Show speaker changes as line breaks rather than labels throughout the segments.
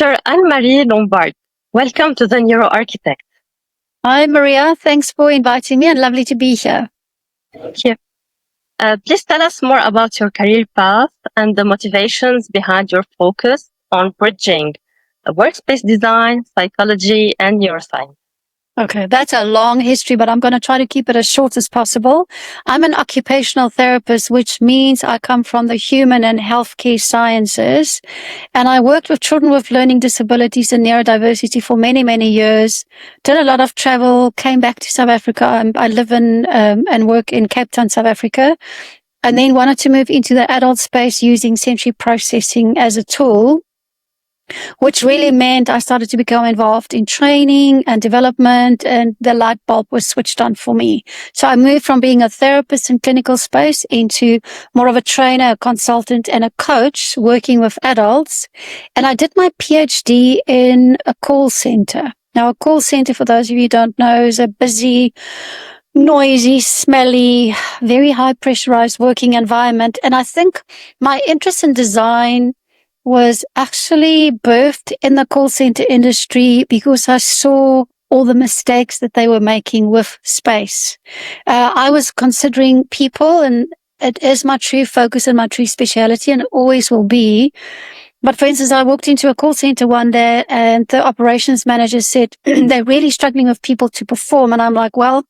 Dr. Annemarie Lombard. Welcome to the Neuroarchitect.
Hi, Maria. Thanks for inviting me and lovely to be here.
Thank you. Please tell us more about your career path and the motivations behind your focus on bridging workspace design, psychology, and neuroscience.
Okay, that's a long history, but I'm going to try to keep it as short as possible. I'm an occupational therapist, which means I come from the human and healthcare sciences. And I worked with children with learning disabilities and neurodiversity for many, many years. Did a lot of travel, came back to South Africa. I live in and work in Cape Town, South Africa. And then wanted to move into the adult space using sensory processing as a tool, which really meant I started to become involved in training and development, and the light bulb was switched on for me. So I moved from being a therapist in clinical space into more of a trainer, a consultant, and a coach working with adults. And I did my Ph.D. in a call center. Now, a call center, for those of you who don't know, is a busy, noisy, smelly, very high pressurized working environment. And I think my interest in design was actually birthed in the call center industry because I saw all the mistakes that they were making with space. I was considering people, and it is my true focus and my true speciality, and it always will be. But for instance, I walked into a call center one day and the operations manager said, they're really struggling with people to perform. And I'm like, well,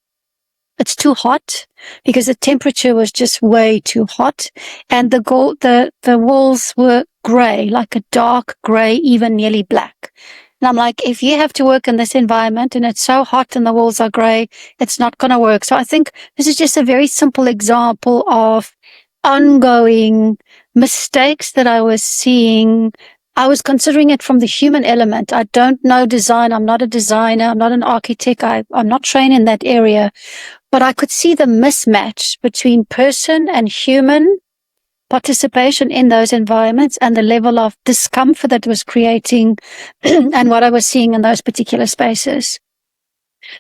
it's too hot, because the temperature was just way too hot. And the walls were gray, like a dark gray, even nearly black. And I'm like, if you have to work in this environment and it's so hot and the walls are gray, it's not going to work. So I think this is just a very simple example of ongoing mistakes that I was seeing. I was considering it from the human element. I don't know design. I'm not a designer. I'm not an architect. I'm not trained in that area. But I could see the mismatch between person and human participation in those environments and the level of discomfort that was creating and what I was seeing in those particular spaces.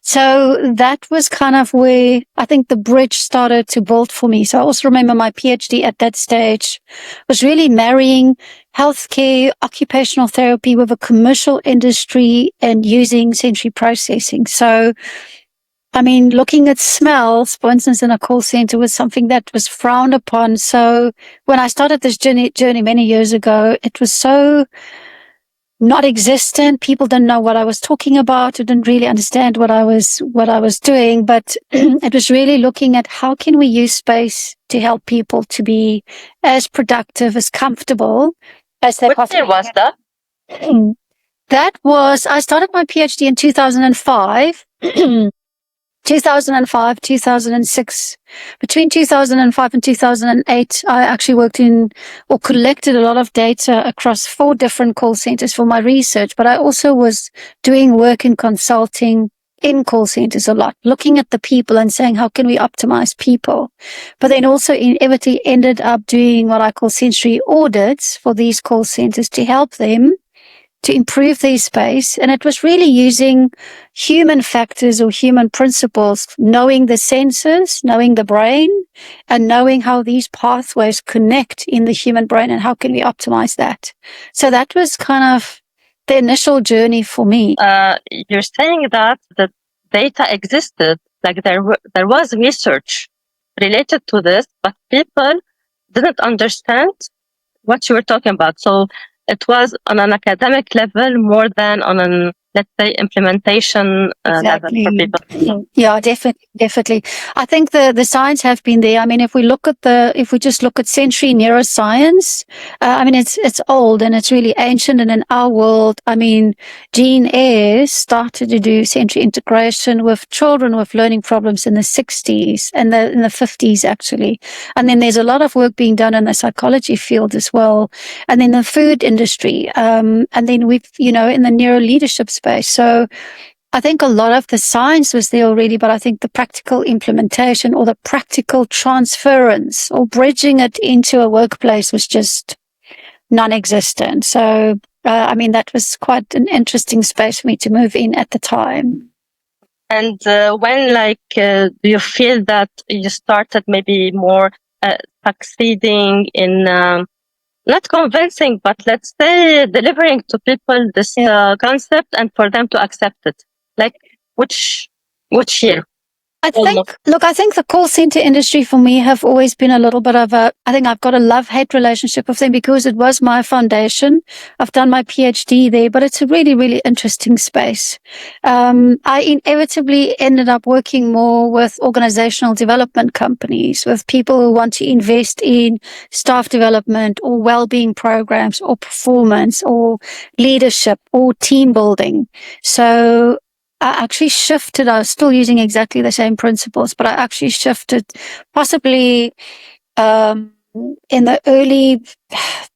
So that was kind of where I think the bridge started to build for me. So I also remember my PhD at that stage was really marrying healthcare, occupational therapy with a commercial industry and using sensory processing. So I mean, looking at smells, for instance, in a call center was something that was frowned upon. So when I started this journey many years ago, it was so not existent. People didn't know what I was talking about. Didn't really understand what I was doing. But it was really looking at how can we use space to help people to be as productive, as comfortable as they possibly can.
What year was that?
I started my PhD in 2005. 2005, 2006. Between 2005 and 2008, I actually worked in or collected a lot of data across 4 different call centers for my research, but I also was doing work in consulting in call centers a lot, looking at the people and saying, how can we optimize people? But then also inevitably ended up doing what I call sensory audits for these call centers to help them to improve their space. And it was really using human factors or human principles, knowing the senses, knowing the brain, and knowing how these pathways connect in the human brain and how can we optimize that. So that was kind of the initial journey for me.
You're saying that the data existed, like there was research related to this, but people didn't understand what you were talking about. So it was on an academic level more than on an, let's say, implementation level for people.
Yeah, definitely. I think the signs have been there. I mean, if we just look at sensory neuroscience, I mean, it's old and it's really ancient. And in our world, I mean, Jean Ayres started to do sensory integration with children with learning problems in the 60s and in the 50s, actually. And then there's a lot of work being done in the psychology field as well. And then the food industry. And then we've, in the neuro leadership space. So I think a lot of the science was there already, but I think the practical implementation or the practical transference or bridging it into a workplace was just non-existent. So, I mean, that was quite an interesting space for me to move in at the time.
And when, do you feel that you started maybe more succeeding in not convincing, but let's say delivering to people this concept and for them to accept it? Like which year?
I think the call center industry for me have always been a little bit of I think I've got a love-hate relationship with them because it was my foundation. I've done my Ph.D. there, but it's a really, really interesting space. I inevitably ended up working more with organizational development companies, with people who want to invest in staff development or well-being programs or performance or leadership or team building. So I actually shifted. I was still using exactly the same principles, but I actually shifted possibly in the early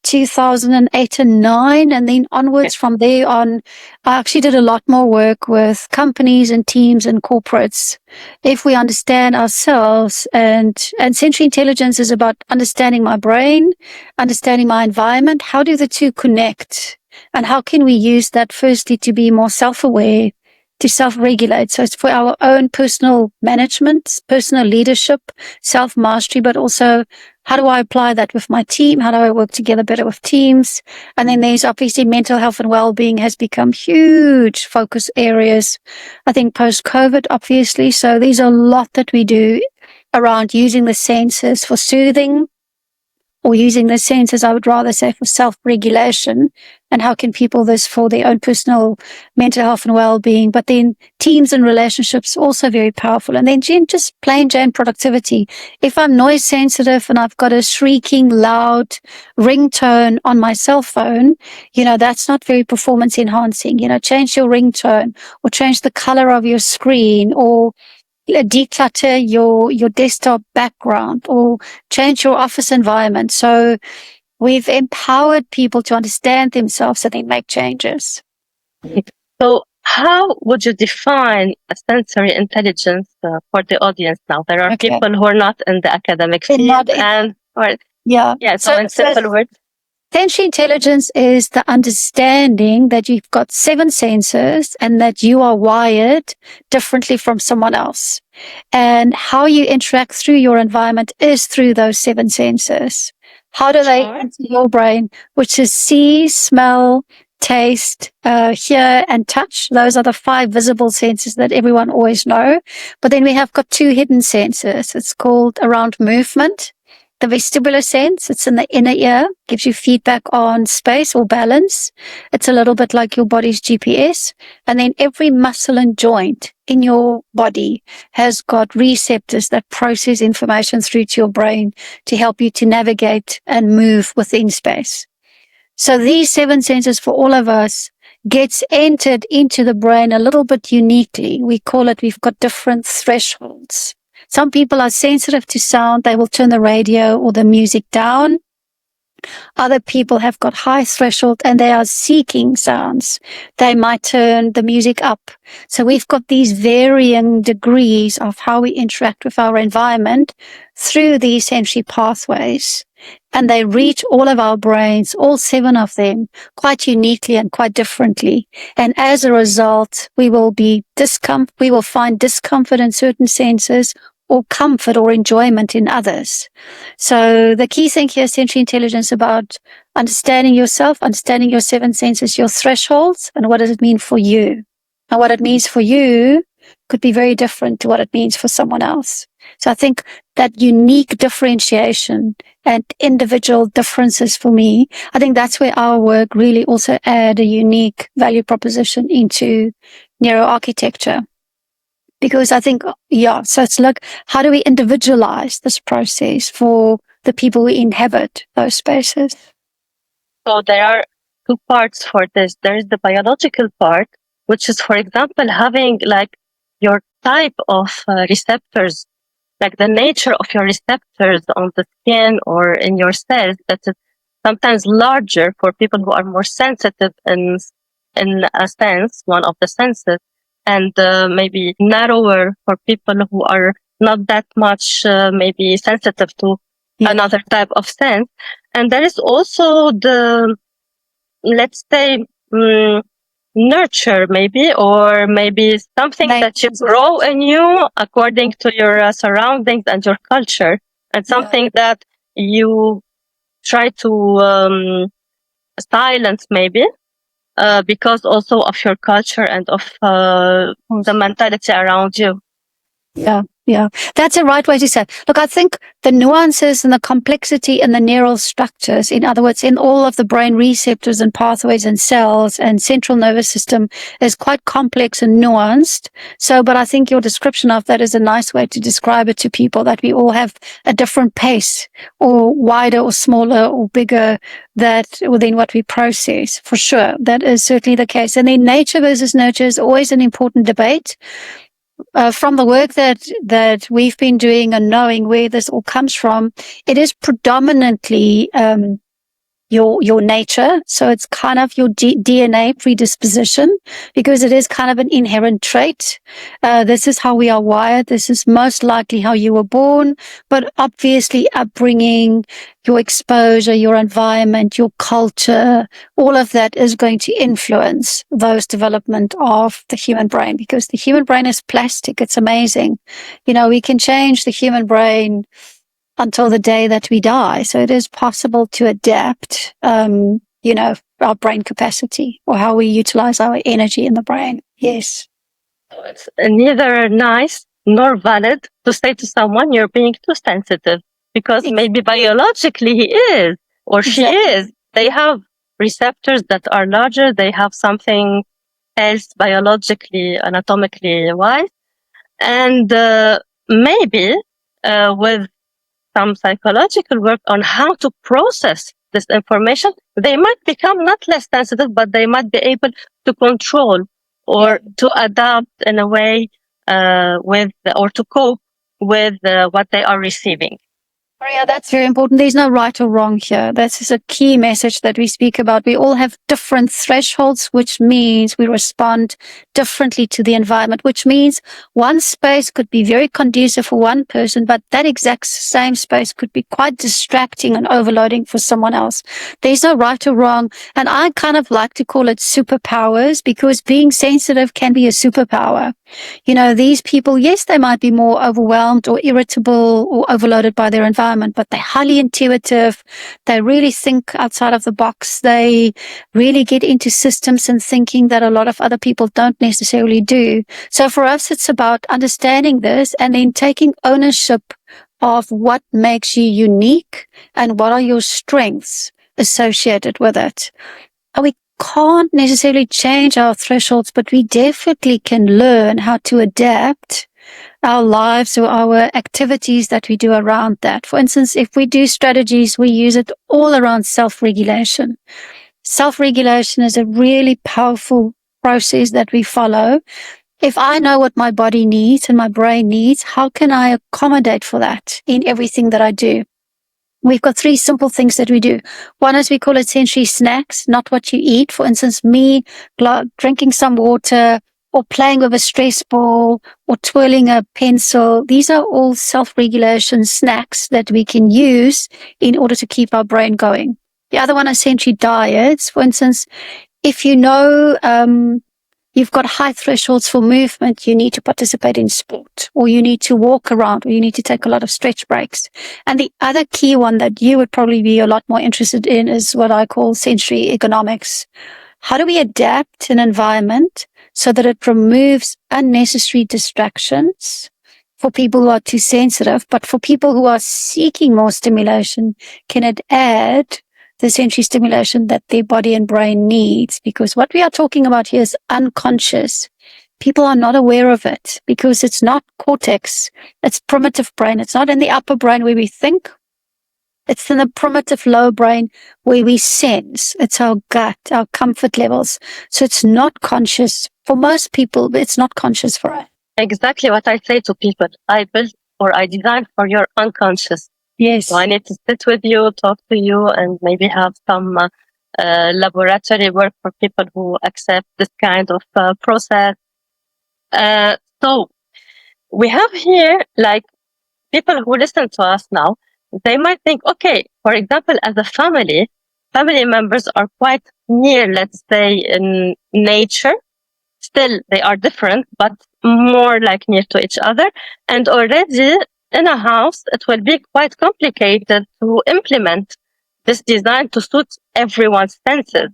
2008 and 9, and then onwards from there on, I actually did a lot more work with companies and teams and corporates. If we understand ourselves, and sensory intelligence is about understanding my brain, understanding my environment, how do the two connect? And how can we use that firstly to be more self-aware, to self-regulate? So it's for our own personal management, personal leadership, self-mastery, but also how do I apply that with my team? How do I work together better with teams? And then there's obviously mental health and well-being has become huge focus areas, I think post-COVID, obviously. So there's a lot that we do around using the senses for soothing, or using the senses, I would rather say, for self-regulation, and how can people this for their own personal mental health and well-being. But then teams and relationships also very powerful. And then just plain Jane productivity. If I'm noise sensitive and I've got a shrieking loud ringtone on my cell phone, that's not very performance enhancing. Change your ringtone, or change the color of your screen, or declutter your desktop background, or change your office environment. So we've empowered people to understand themselves so they make changes.
So how would you define a sensory intelligence for the audience now? There are people who are not in the academic field so in simple words.
Sensory intelligence is the understanding that you've got 7 senses and that you are wired differently from someone else. And how you interact through your environment is through those 7 senses. How do they enter your brain, which is see, smell, taste, hear, and touch. Those are the 5 visible senses that everyone always know. But then we have got 2 hidden senses. It's called around movement. The vestibular sense, it's in the inner ear, gives you feedback on space or balance. It's a little bit like your body's GPS. And then every muscle and joint in your body has got receptors that process information through to your brain to help you to navigate and move within space. So these 7 senses for all of us gets entered into the brain a little bit uniquely. We've got different thresholds. Some people are sensitive to sound. They will turn the radio or the music down. Other people have got high threshold and they are seeking sounds. They might turn the music up. So we've got these varying degrees of how we interact with our environment through these sensory pathways. And they reach all of our brains, all 7 of them, quite uniquely and quite differently. And as a result, we will find discomfort in certain senses, or comfort or enjoyment in others. So the key thing here is sensory intelligence about understanding yourself, understanding your 7 senses, your thresholds, and what does it mean for you. And what it means for you could be very different to what it means for someone else. So I think that unique differentiation and individual differences for me, I think that's where our work really also add a unique value proposition into neuroarchitecture. Because I think, so it's like, how do we individualize this process for the people who inhabit those spaces?
So there are 2 parts for this. There is the biological part, which is, for example, having like your type of receptors, like the nature of your receptors on the skin or in your cells, that is sometimes larger for people who are more sensitive in a sense, one of the senses, and maybe narrower for people who are not that much maybe sensitive to another type of sense. And there is also the, let's say, nurture maybe, or maybe something that you grow in you according to your surroundings and your culture, and something that you try to silence maybe, because also of your culture and of the mentality around you.
Yeah, yeah. That's a right way to say it. Look, I think the nuances and the complexity in the neural structures, in other words, in all of the brain receptors and pathways and cells and central nervous system, is quite complex and nuanced. So, but I think your description of that is a nice way to describe it to people, that we all have a different pace, or wider or smaller or bigger, that within what we process, for sure. That is certainly the case. And then nature versus nurture is always an important debate. From the work that we've been doing and knowing where this all comes from, it is predominantly your nature. So it's kind of your DNA predisposition, because it is kind of an inherent trait. This is how we are wired. This is most likely how you were born, but obviously upbringing, your exposure, your environment, your culture, all of that is going to influence those development of the human brain, because the human brain is plastic. It's amazing. We can change the human brain until the day that we die. So it is possible to adapt, our brain capacity, or how we utilize our energy in the brain. Yes.
It's neither nice nor valid to say to someone you're being too sensitive, because maybe biologically he is or she is. They have receptors that are larger. They have something else biologically, anatomically wise. And maybe with some psychological work on how to process this information, they might become not less sensitive, but they might be able to control or to adapt in a way or to cope with what they are receiving.
Maria, that's very important. There's no right or wrong here. This is a key message that we speak about. We all have different thresholds, which means we respond differently to the environment, which means one space could be very conducive for one person, but that exact same space could be quite distracting and overloading for someone else. There's no right or wrong. And I kind of like to call it superpowers, because being sensitive can be a superpower. These people, yes, they might be more overwhelmed or irritable or overloaded by their environment, but they're highly intuitive. They really think outside of the box. They really get into systems and thinking that a lot of other people don't necessarily do. So for us, it's about understanding this and then taking ownership of what makes you unique and what are your strengths associated with it. We can't necessarily change our thresholds, but we definitely can learn how to adapt our lives or our activities that we do around that. For instance, if we do strategies, we use it all around self-regulation. Self-regulation is a really powerful process that we follow. If I know what my body needs and my brain needs, how can I accommodate for that in everything that I do? We've got 3 simple things that we do. One is we call it sensory snacks, not what you eat. For instance, me drinking some water, or playing with a stress ball, or twirling a pencil. These are all self-regulation snacks that we can use in order to keep our brain going. The other one is sensory diets. For instance, if you've got high thresholds for movement, you need to participate in sport, or you need to walk around, or you need to take a lot of stretch breaks. And the other key one that you would probably be a lot more interested in is what I call sensory economics. How do we adapt an environment so that it removes unnecessary distractions for people who are too sensitive, but for people who are seeking more stimulation, can it add the sensory stimulation that their body and brain needs? Because what we are talking about here is unconscious. People are not aware of it because it's not cortex. It's primitive brain. It's not in the upper brain where we think. It's in the primitive lower brain where we sense. It's our gut, our comfort levels. So it's not conscious for most people, but it's not conscious for us.
Exactly what I say to people. I built or I designed for your unconscious.
Yes.
So I need to sit with you, talk to you, and maybe have some laboratory work for people who accept this kind of process. So we have here, like, people who listen to us now, they might think, okay, for example, as a family members are quite near, let's say, in nature. Still, they are different, but more like near to each other. And already in a house, it will be quite complicated to implement this design to suit everyone's senses.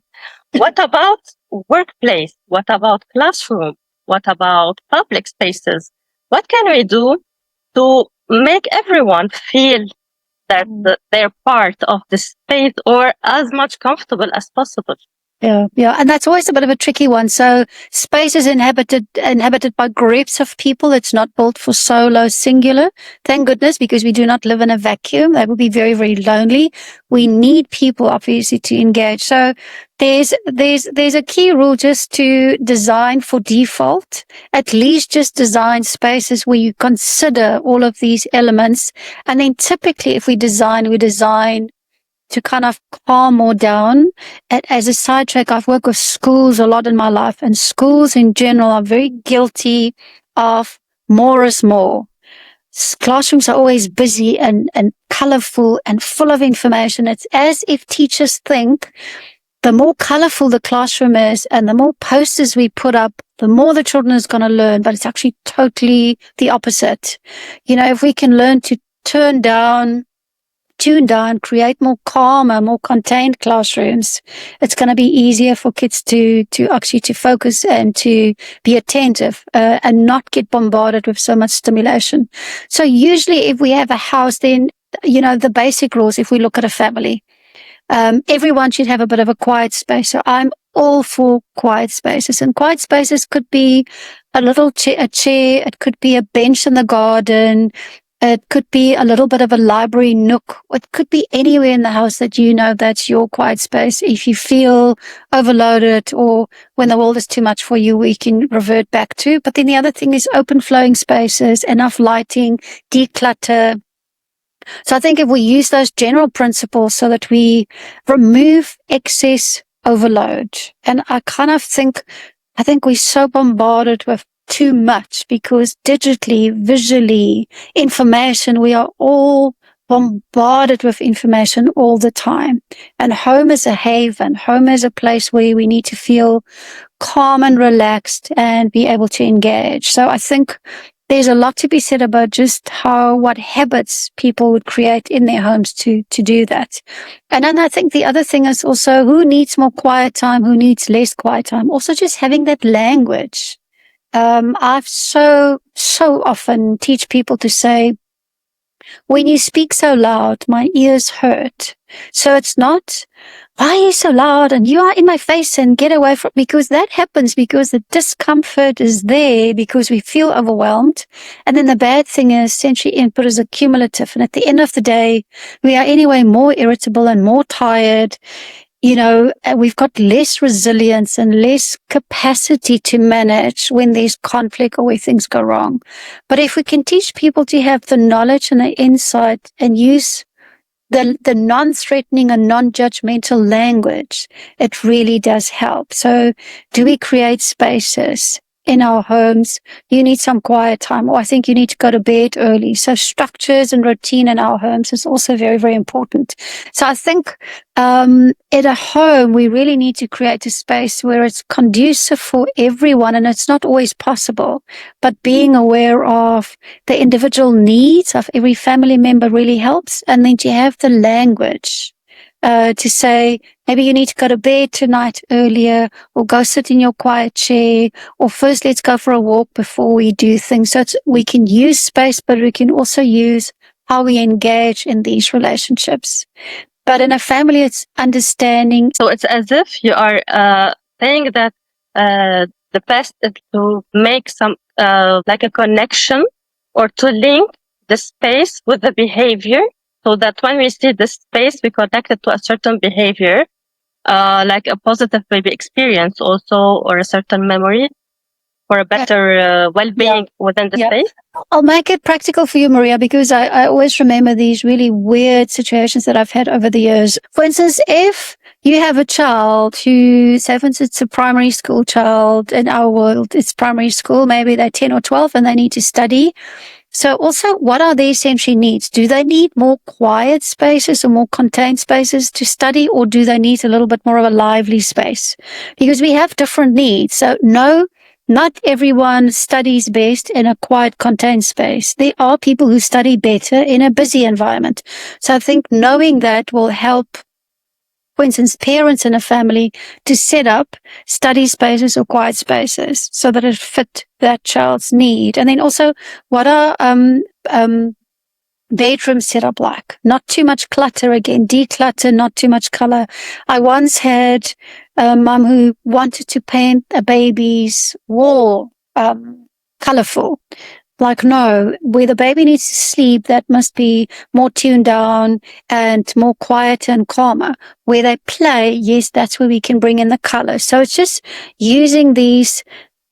What about workplace? What about classroom? What about public spaces? What can we do to make everyone feel that they're part of the space or as much comfortable as possible?
Yeah. And that's always a bit of a tricky one. So space is inhabited by groups of people. It's not built for solo, singular. Thank goodness, because we do not live in a vacuum. That would be very, very lonely. We need people, obviously, to engage. So there's a key rule just to design for default. At least just design spaces where you consider all of these elements. And then typically if we design to kind of calm more down. As a sidetrack, I've worked with schools a lot in my life, and schools in general are very guilty of more is more. Classrooms are always busy and colorful and full of information. It's as if teachers think the more colorful the classroom is and the more posters we put up, the more the children is going to learn, but it's actually totally the opposite. If we can learn to tune down, create more calmer, more contained classrooms, it's going to be easier for kids to actually to focus and to be attentive and not get bombarded with so much stimulation. So usually if we have a house, then, the basic rules, if we look at a family, everyone should have a bit of a quiet space. So I'm all for quiet spaces, and quiet spaces could be a chair, it could be a bench in the garden, it could be a little bit of a library nook. It could be anywhere in the house that that's your quiet space. If you feel overloaded or when the world is too much for you, we can revert back to. But then the other thing is open flowing spaces, enough lighting, declutter. So I think if we use those general principles so that we remove excess overload, and I think we're so bombarded with too much because digitally, visually, information, we are all bombarded with information all the time. And home is a haven. Home is a place where we need to feel calm and relaxed and be able to engage. So I think there's a lot to be said about just what habits people would create in their homes to do that. And then I think the other thing is also who needs more quiet time, who needs less quiet time. Also just having that language. I've so often teach people to say, when you speak so loud, my ears hurt. So it's not, why are you so loud and you are in my face and get away from, because that happens because the discomfort is there because we feel overwhelmed. And then the bad thing is sensory input is accumulative. And at the end of the day, we are anyway more irritable and more tired. We've got less resilience and less capacity to manage when there's conflict or where things go wrong. But if we can teach people to have the knowledge and the insight and use the non-threatening and non-judgmental language, it really does help. So do we create spaces in our homes? You need some quiet time, or I think you need to go to bed early. So structures and routine in our homes is also very, very important. So I think at a home, we really need to create a space where it's conducive for everyone, and it's not always possible, but being aware of the individual needs of every family member really helps. And then to have the language to say, maybe you need to go to bed tonight earlier, or go sit in your quiet chair, or first let's go for a walk before we do things. So we can use space, but we can also use how we engage in these relationships. But in a family, it's understanding.
So it's as if you are saying that the best is to make some like a connection or to link the space with the behavior, so that when we see the space, we connect it to a certain behavior, like a positive maybe experience also, or a certain memory for a better well-being within the space.
I'll make it practical for you, Maria, because I always remember these really weird situations that I've had over the years. For instance, if you have a child who, say for instance, it's a primary school child, in our world, it's primary school, maybe they're 10 or 12 and they need to study. So also, what are their sensory needs? Do they need more quiet spaces or more contained spaces to study, or do they need a little bit more of a lively space? Because we have different needs. So no, not everyone studies best in a quiet, contained space. There are people who study better in a busy environment. So I think knowing that will help for instance, parents in a family to set up study spaces or quiet spaces so that it fit that child's need. And then also, what are bedroom setup like? Not too much clutter again, declutter, not too much color. I once had a mum who wanted to paint a baby's wall colorful. Like, no, where the baby needs to sleep, that must be more tuned down and more quiet and calmer. Where they play, yes, that's where we can bring in the color. So it's just using these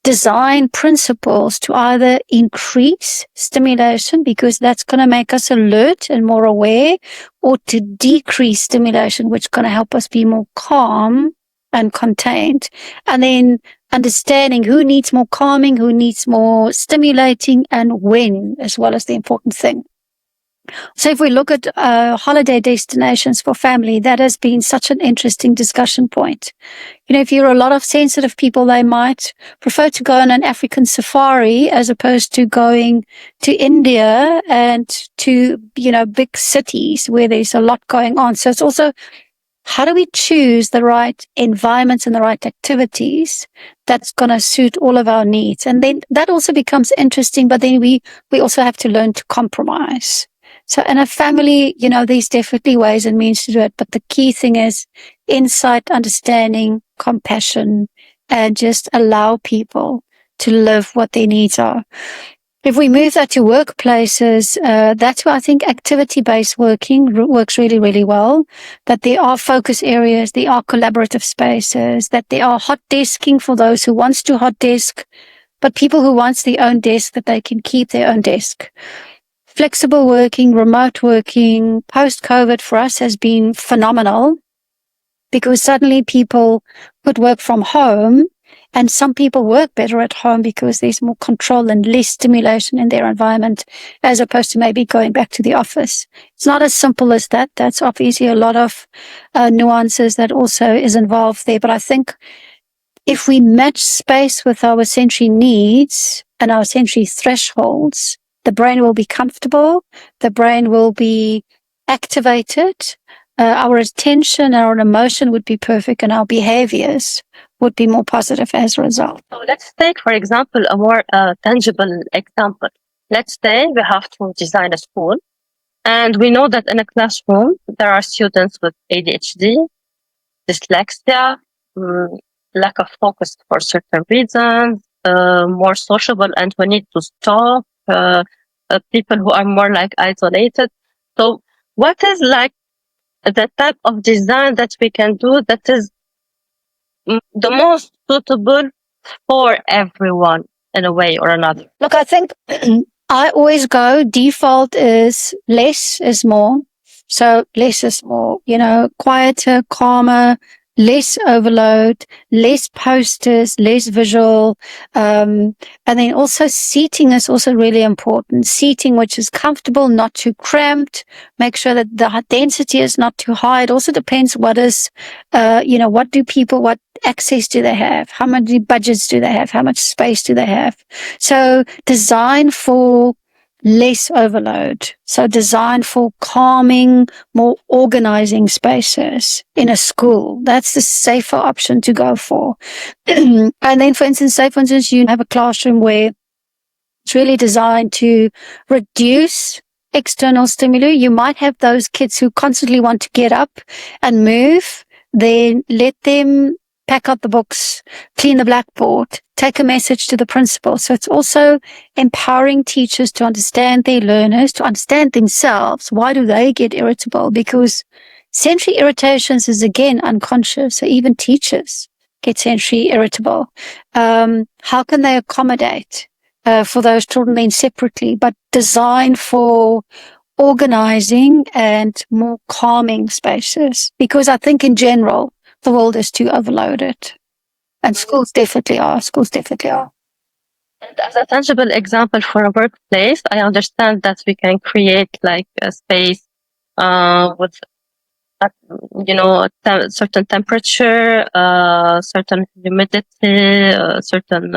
design principles to either increase stimulation, because that's going to make us alert and more aware, or to decrease stimulation, which is going to help us be more calm and contained. And then understanding who needs more calming, who needs more stimulating, and when, as well as the important thing. So if we look at holiday destinations for family, that has been such an interesting discussion point. You know, if you're a lot of sensitive people, they might prefer to go on an African safari as opposed to going to India and to, you know, big cities where there's a lot going on. So it's also, how do we choose the right environments and the right activities that's going to suit all of our needs? And then that also becomes interesting, but then we also have to learn to compromise. So in a family, you know, there's definitely ways and means to do it, but the key thing is insight, understanding, compassion, and just allow people to live what their needs are. If we move that to workplaces, that's where I think activity-based working works really, really well. That there are focus areas, there are collaborative spaces, that there are hot desking for those who wants to hot desk, but people who wants their own desk, that they can keep their own desk. Flexible working, remote working, post-COVID for us has been phenomenal, because suddenly people could work from home, and some people work better at home because there's more control and less stimulation in their environment, as opposed to maybe going back to the office. It's not as simple as that. That's obviously a lot of nuances that also is involved there. But I think if we match space with our sensory needs and our sensory thresholds, the brain will be comfortable, the brain will be activated, our attention, our emotion would be perfect, and our behaviors would be more positive as a result.
So let's take, for example, a more tangible example. Let's say we have to design a school, and we know that in a classroom, there are students with ADHD, dyslexia, lack of focus for certain reasons, more sociable, and we need to stop people who are more like isolated. So what is like the type of design that we can do that is the most suitable for everyone in a way or another?
Look, I think I always go default is less is more. So less is more, you know, quieter, calmer, less overload, less posters, less visual. And then also seating is also really important. Seating which is comfortable, not too cramped. Make sure that the density is not too high. It also depends what is, you know, what access do they have? How much budgets do they have? How much space do they have? So design for less overload. So design for calming, more organizing spaces in a school. That's the safer option to go for. And then, for instance, you have a classroom where it's really designed to reduce external stimuli. You might have those kids who constantly want to get up and move. Then let them pack up the books, clean the blackboard, take a message to the principal. So it's also empowering teachers to understand their learners, to understand themselves. Why do they get irritable? Because sensory irritations is, again, unconscious. So even teachers get sensory irritable. How can they accommodate for those children then separately, but design for organizing and more calming spaces? Because I think in general, the world is too overloaded. And schools definitely are.
And as a tangible example for a workplace, I understand that we can create like a space with, certain temperature, certain humidity, certain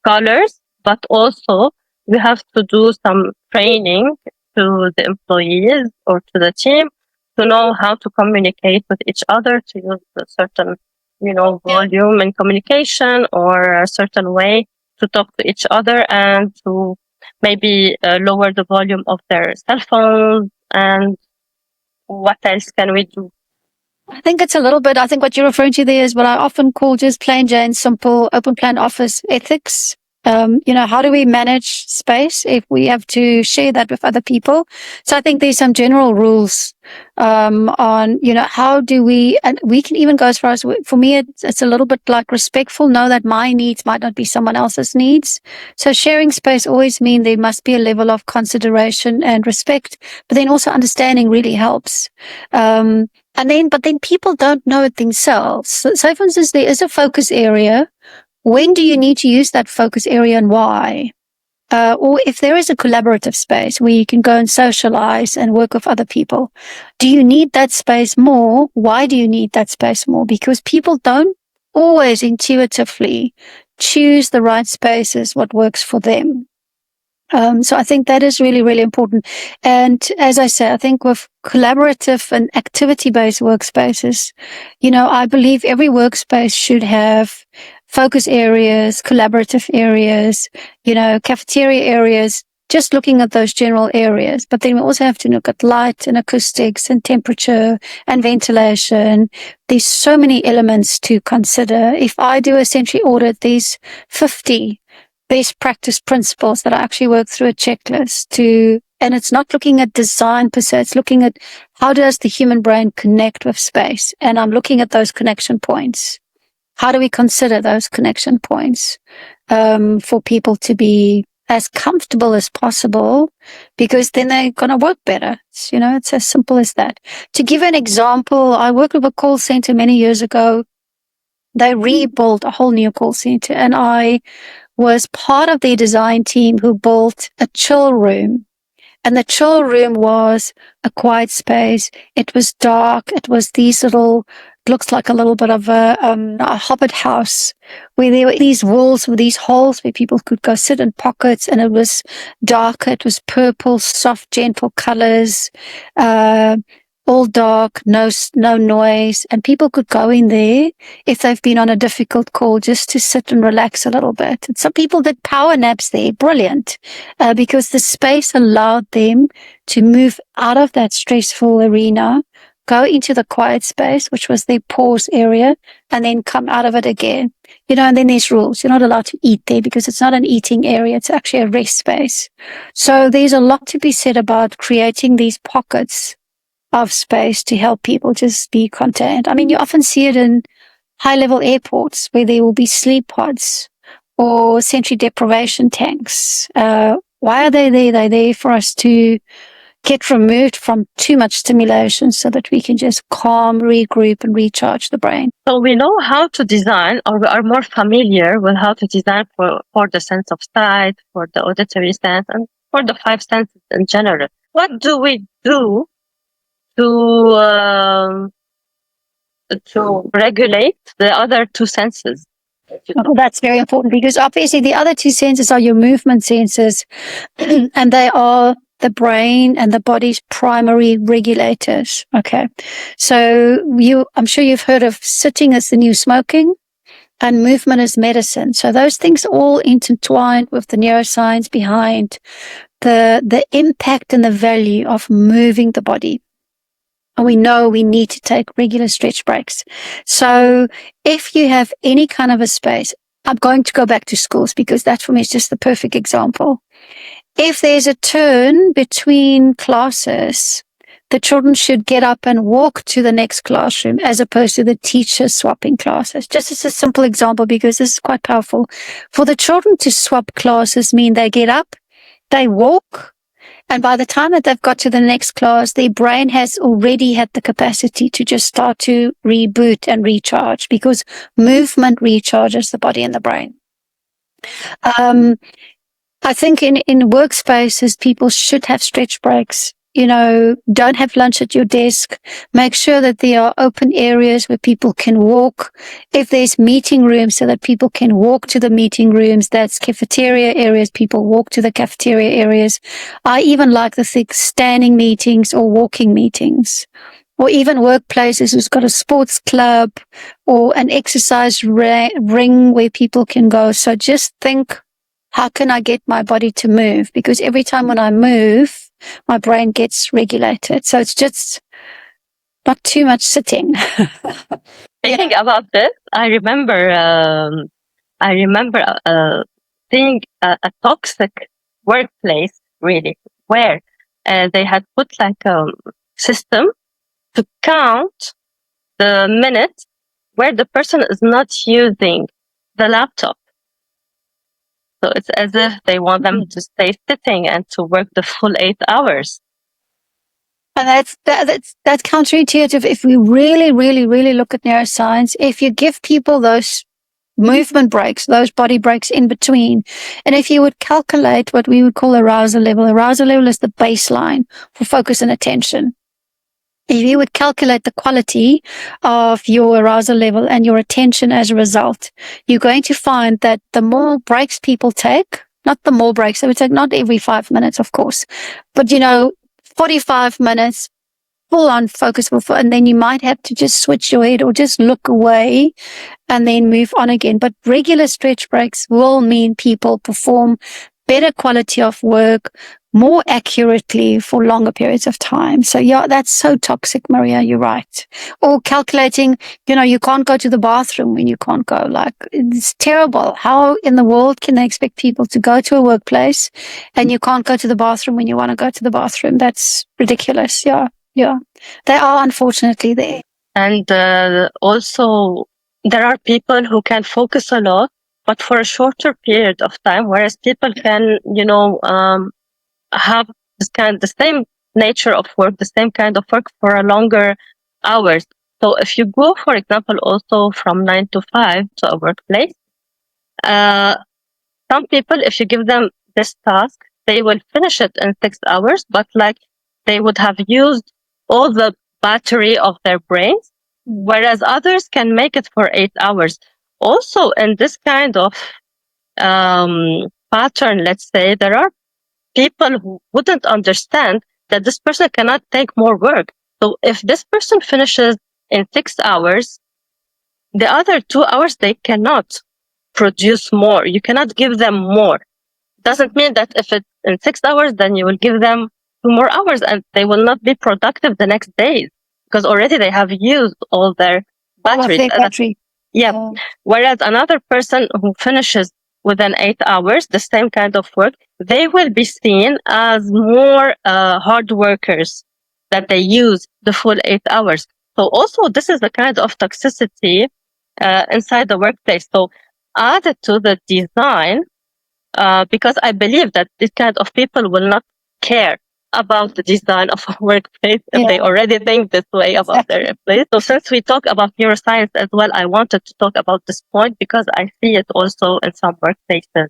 colors, but also we have to do some training to the employees or to the team to know how to communicate with each other, to use a certain, volume in communication or a certain way to talk to each other, and to maybe lower the volume of their cell phones. And what else can we do?
I think it's a little bit, I think what you're referring to there is what I often call just plain Jane simple open plan office ethics. How do we manage space if we have to share that with other people? So I think there's some general rules on, how do we, and we can even go as far as, for me, it's a little bit like respectful, know that my needs might not be someone else's needs. So sharing space always means there must be a level of consideration and respect, but then also understanding really helps. But then people don't know it themselves. So for instance, there is a focus area. When do you need to use that focus area and why? Or if there is a collaborative space where you can go and socialize and work with other people, do you need that space more? Why do you need that space more? Because people don't always intuitively choose the right spaces, what works for them. So I think that is really, really important. And as I say, I think with collaborative and activity-based workspaces, I believe every workspace should have focus areas, collaborative areas, cafeteria areas, just looking at those general areas. But then we also have to look at light and acoustics and temperature and ventilation. There's so many elements to consider. If I do essentially audit these 50 best practice principles that I actually work through a checklist and it's not looking at design per se, it's looking at how does the human brain connect with space? And I'm looking at those connection points. How do we consider those connection points for people to be as comfortable as possible? Because then they're going to work better. It's as simple as that. To give an example, I worked with a call center many years ago. They rebuilt a whole new call center, and I was part of the design team who built a chill room. And the chill room was a quiet space. It was dark. It was looks like a little bit of a hobbit house where there were these walls with these holes where people could go sit in pockets, and it was dark. It was purple, soft, gentle colors, all dark, no noise, and people could go in there if they've been on a difficult call just to sit and relax a little bit. And some people did power naps there, brilliant, because the space allowed them to move out of that stressful arena, go into the quiet space, which was their pause area, and then come out of it again. And then there's rules. You're not allowed to eat there because it's not an eating area. It's actually a rest space. So there's a lot to be said about creating these pockets of space to help people just be content. I mean, you often see it in high-level airports where there will be sleep pods or sensory deprivation tanks. Why are they there? They're there for us to get removed from too much stimulation so that we can just calm, regroup, and recharge the brain.
So we know how to design, or we are more familiar with how to design for the sense of sight, for the auditory sense, and for the 5 senses in general. What do we do to regulate the other 2 senses?
Oh, that's very important, because obviously the other 2 senses are your movement senses, and they are the brain and the body's primary regulators. Okay. So I'm sure you've heard of sitting as the new smoking and movement as medicine. So those things all intertwined with the neuroscience behind the impact and the value of moving the body. And we know we need to take regular stretch breaks. So if you have any kind of a space, I'm going to go back to schools because that for me is just the perfect example. If there's a turn between classes, the children should get up and walk to the next classroom as opposed to the teacher swapping classes. Just as a simple example, because this is quite powerful. For the children to swap classes mean they get up, they walk, and by the time that they've got to the next class, their brain has already had the capacity to just start to reboot and recharge, because movement recharges the body and the brain. I think in workspaces, people should have stretch breaks. Don't have lunch at your desk. Make sure that there are open areas where people can walk. If there's meeting rooms, so that people can walk to the meeting rooms, that's cafeteria areas, people walk to the cafeteria areas. I even like the standing meetings or walking meetings. or even workplaces who's got a sports club or an exercise ring where people can go. So just think, how can I get my body to move? Because every time when I move, my brain gets regulated. So it's just not too much sitting.
Thinking about this, I remember seeing a toxic workplace, really, where they had put like a system to count the minutes where the person is not using the laptop. So it's as if they want them to stay sitting and to work the full 8 hours.
And that's counterintuitive. If we really, really, really look at neuroscience, if you give people those movement breaks, those body breaks in between, and if you would calculate what we would call arousal level is the baseline for focus and attention. If you would calculate the quality of your arousal level and your attention as a result, you're going to find that the more breaks people take, not the more breaks, they would take not every 5 minutes, of course, but 45 minutes, full on focus, and then you might have to just switch your head or just look away and then move on again. But regular stretch breaks will mean people perform better quality of work more accurately for longer periods of time. So yeah, that's so toxic, Maria, you're right. Or calculating, you can't go to the bathroom when you can't go. Like, it's terrible. How in the world can they expect people to go to a workplace and you can't go to the bathroom when you want to go to the bathroom? That's ridiculous. Yeah. They are unfortunately there.
And also, there are people who can focus a lot, but for a shorter period of time, whereas people can, have the same nature of work, the same kind of work for a longer hours. So if you go, for example, also from 9 to 5 to a workplace, some people, if you give them this task, they will finish it in 6 hours, but like they would have used all the battery of their brains, whereas others can make it for 8 hours. Also, in this kind of pattern, let's say, there are people who wouldn't understand that this person cannot take more work. So if this person finishes in 6 hours, the other 2 hours, they cannot produce more. You cannot give them more. Doesn't mean that if it's in 6 hours, then you will give them 2 more hours and they will not be productive the next day because already they have used all their batteries. Yeah. Whereas another person who finishes within 8 hours, the same kind of work, they will be seen as more hard workers, that they use the full 8 hours. So also this is the kind of toxicity inside the workplace. So added to the design, because I believe that this kind of people will not care about the design of a workplace if they already think this way about their place. So since we talk about neuroscience as well, I wanted to talk about this point because I see it also in some workplaces.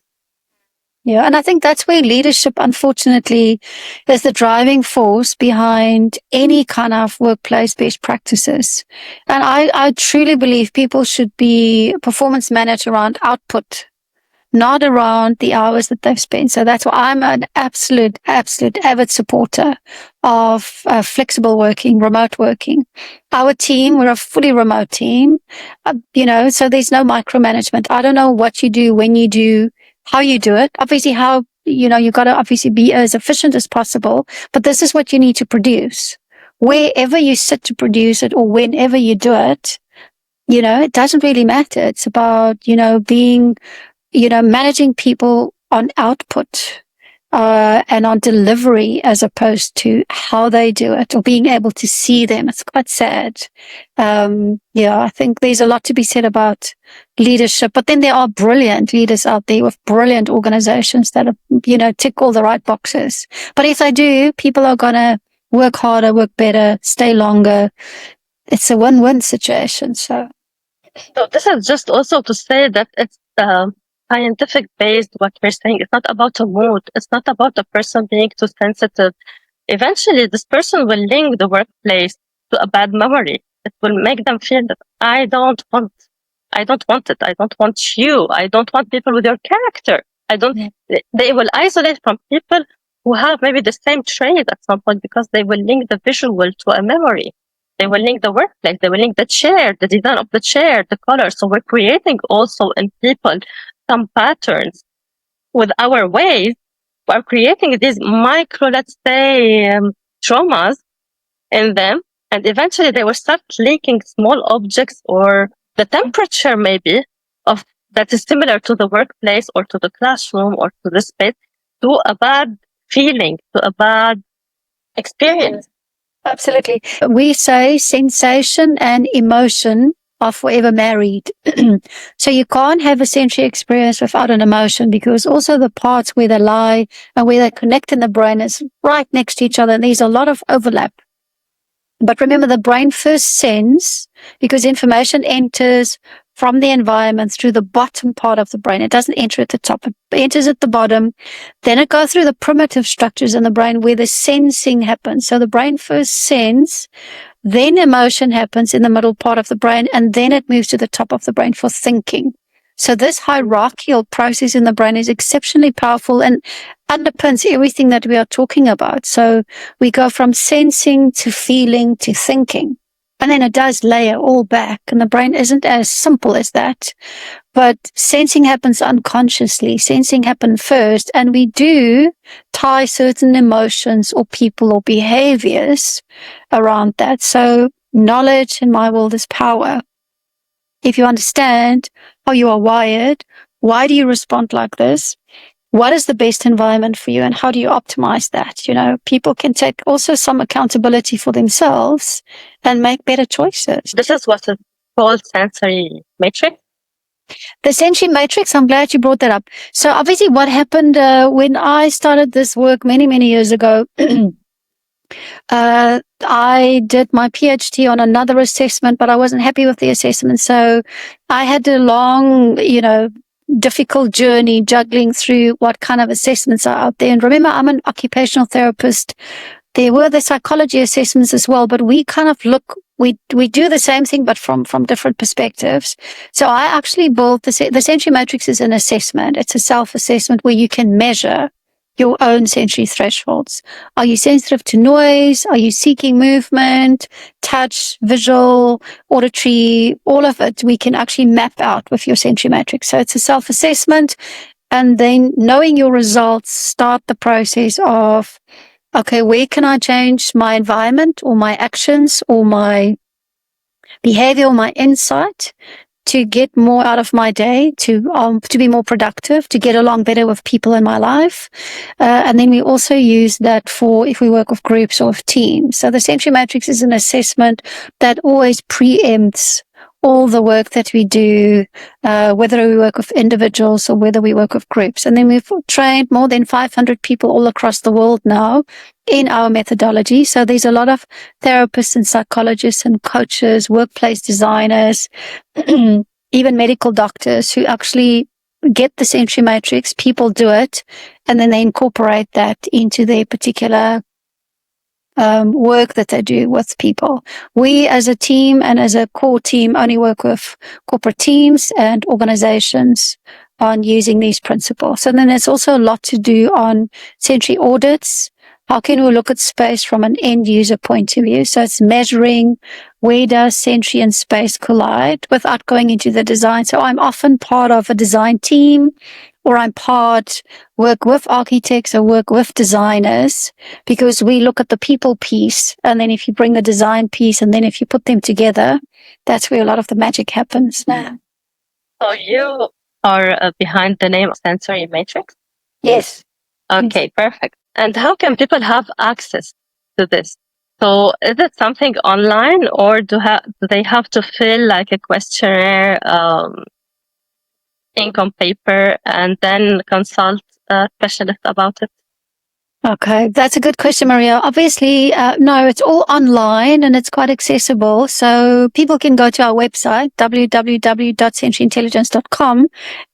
Yeah, and I think that's where leadership, unfortunately, is the driving force behind any kind of workplace best practices. And I truly believe people should be performance managed around output, not around the hours that they've spent. So that's why I'm an absolute avid supporter of flexible working, remote working. Our team, we're a fully remote team, so there's no micromanagement. I don't know what you do, when you do, how you do it. Obviously, you got to obviously be as efficient as possible, but this is what you need to produce. Wherever you sit to produce it or whenever you do it, it doesn't really matter. It's about, being, managing people on output, and on delivery as opposed to how they do it or being able to see them. It's quite sad. I think there's a lot to be said about leadership, but then there are brilliant leaders out there with brilliant organizations that are, tick all the right boxes. But if they do, people are going to work harder, work better, stay longer. It's a win-win situation. So
this is just also to say that it's scientific based. What we're saying, it's not about a mood. It's not about the person being too sensitive. Eventually, this person will link the workplace to a bad memory. It will make them feel that I don't want it. I don't want you. I don't want people with your character. They will isolate from people who have maybe the same trait at some point because they will link the visual to a memory. They will link the workplace. They will link the chair, the design of the chair, the color. So we're creating also in people some patterns with our ways. We're creating these micro, let's say, traumas in them. And eventually they will start linking small objects or the temperature maybe of that is similar to the workplace or to the classroom or to the space to a bad feeling, to a bad experience.
Absolutely. We say sensation and emotion are forever married. So you can't have a sensory experience without an emotion, because also the parts where they lie and where they connect in the brain is right next to each other. And there's a lot of overlap. But remember, the brain first sends, because information enters from the environment through the bottom part of the brain. It doesn't enter at the top. It enters at the bottom. Then it goes through the primitive structures in the brain where the sensing happens. So the brain first sends, then emotion happens in the middle part of the brain, and then it moves to the top of the brain for thinking. So this hierarchical process in the brain is exceptionally powerful and underpins everything that we are talking about. So we go from sensing to feeling to thinking. And then it does layer all back, and the brain isn't as simple as that. But sensing happens unconsciously. Sensing happens first, and we do tie certain emotions or people or behaviors around that. So knowledge in my world is power. If you understand how you are wired, why do you respond like this? What is the best environment for you, and how do you optimize that? You know, people can take also some accountability for themselves and make better choices.
This is what is called sensory matrix.
The sensory matrix, I'm glad you brought that up. So obviously what happened when I started this work many, many years ago, I did my Ph.D. on another assessment, but I wasn't happy with the assessment. So I had a long, difficult journey juggling through what kind of assessments are out there. And remember, I'm an occupational therapist. There were the psychology assessments as well, but we kind of we do the same thing, but from different perspectives. So I actually built the sensory matrix is an assessment. It's a self-assessment where you can measure your own sensory thresholds. Are you sensitive to noise? Are you seeking movement, touch, visual, auditory, all of it? We can actually map out with your sensory matrix. So it's a self-assessment. And then knowing your results, start the process of, okay, where can I change my environment or my actions or my behavior or my insight to get more out of my day, to be more productive, to get along better with people in my life. And then we also use that for if we work with groups or with teams. So the sensory matrix is an assessment that always preempts all the work that we do, whether we work with individuals or whether we work with groups. And then we've trained more than 500 people all across the world now in our methodology. So there's a lot of therapists and psychologists and coaches, workplace designers, even medical doctors who actually get the sensory matrix. People do it, and then they incorporate that into their particular work that they do with people. We as a team and as a core team only work with corporate teams and organizations on using these principles. So then there's also a lot to do on sensory audits. How can we look at space from an end user point of view? So it's measuring where does sensory and space collide without going into the design. So I'm often part of a design team, or I'm work with architects or work with designers, because we look at the people piece. And then if you bring the design piece and then if you put them together, that's where a lot of the magic happens now.
So you are behind the name of sensory matrix?
Yes.
Okay, perfect. And how can people have access to this? So is it something online, or do they have to fill like a questionnaire, ink on paper, and then consult a specialist about it?
Okay, that's a good question, Maria. Obviously, no, it's all online and it's quite accessible. So people can go to our website, www.sensoryintelligence.com,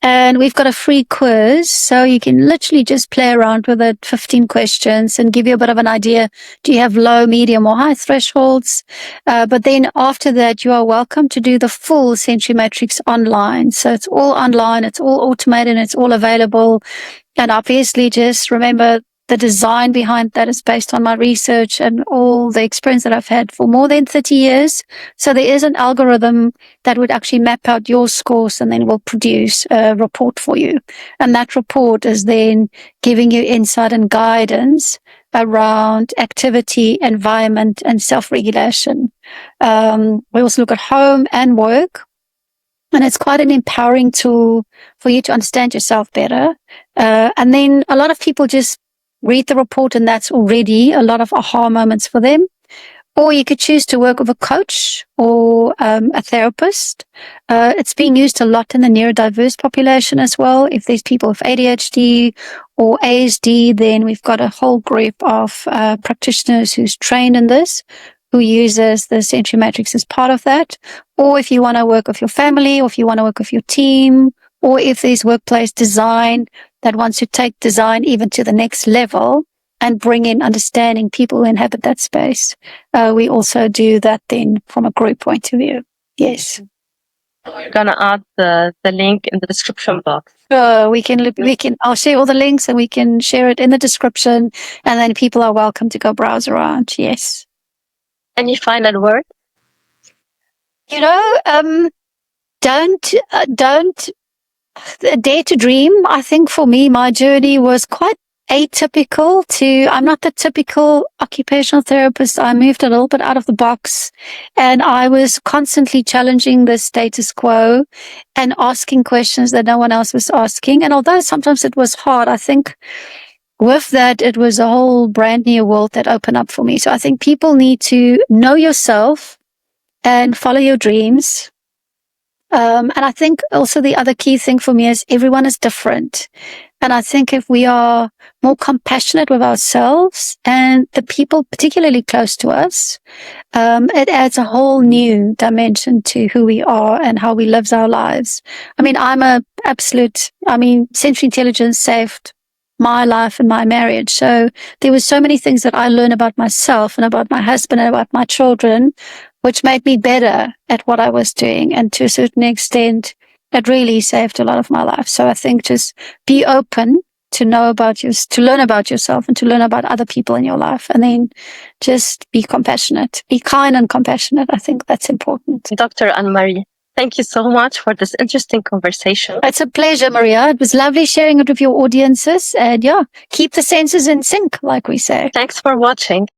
and we've got a free quiz. So you can literally just play around with it, 15 questions, and give you a bit of an idea. Do you have low, medium, or high thresholds? But then after that, you are welcome to do the full sensory matrix online. So it's all online, it's all automated, and it's all available. And obviously just remember, the design behind that is based on my research and all the experience that I've had for more than 30 years. So there is an algorithm that would actually map out your scores and then will produce a report for you. And that report is then giving you insight and guidance around activity, environment, and self-regulation. We also look at home and work. And it's quite an empowering tool for you to understand yourself better. And then a lot of people just read the report and that's already a lot of aha moments for them. Or you could choose to work with a coach or a therapist. It's being used a lot in the neurodiverse population as well. If there's people with ADHD or ASD, then we've got a whole group of practitioners who's trained in this, who uses the sensory matrix as part of that. Or if you want to work with your family, or if you want to work with your team, or if there's workplace design that wants to take design even to the next level and bring in understanding people who inhabit that space. We also do that then from a group point of view. Yes.
We're gonna add the link in the description box.
I'll share all the links and we can share it in the description, and then people are welcome to go browse around. Yes.
Any final word?
Don't dare to dream. I think for me, my journey was quite atypical I'm not the typical occupational therapist. I moved a little bit out of the box, and I was constantly challenging the status quo and asking questions that no one else was asking. And although sometimes it was hard, I think with that, it was a whole brand new world that opened up for me. So I think people need to know yourself and follow your dreams. And I think also the other key thing for me is everyone is different. And I think if we are more compassionate with ourselves and the people particularly close to us, it adds a whole new dimension to who we are and how we live our lives. I mean, sensory intelligence saved my life and my marriage. So there were so many things that I learned about myself and about my husband and about my children, which made me better at what I was doing. And to a certain extent, it really saved a lot of my life. So I think just be open to learn about yourself and to learn about other people in your life. And then just be compassionate, be kind and compassionate. I think that's important.
Dr. Annemarie, thank you so much for this interesting conversation.
It's a pleasure, Maria. It was lovely sharing it with your audiences. And keep the senses in sync, like we say.
Thanks for watching.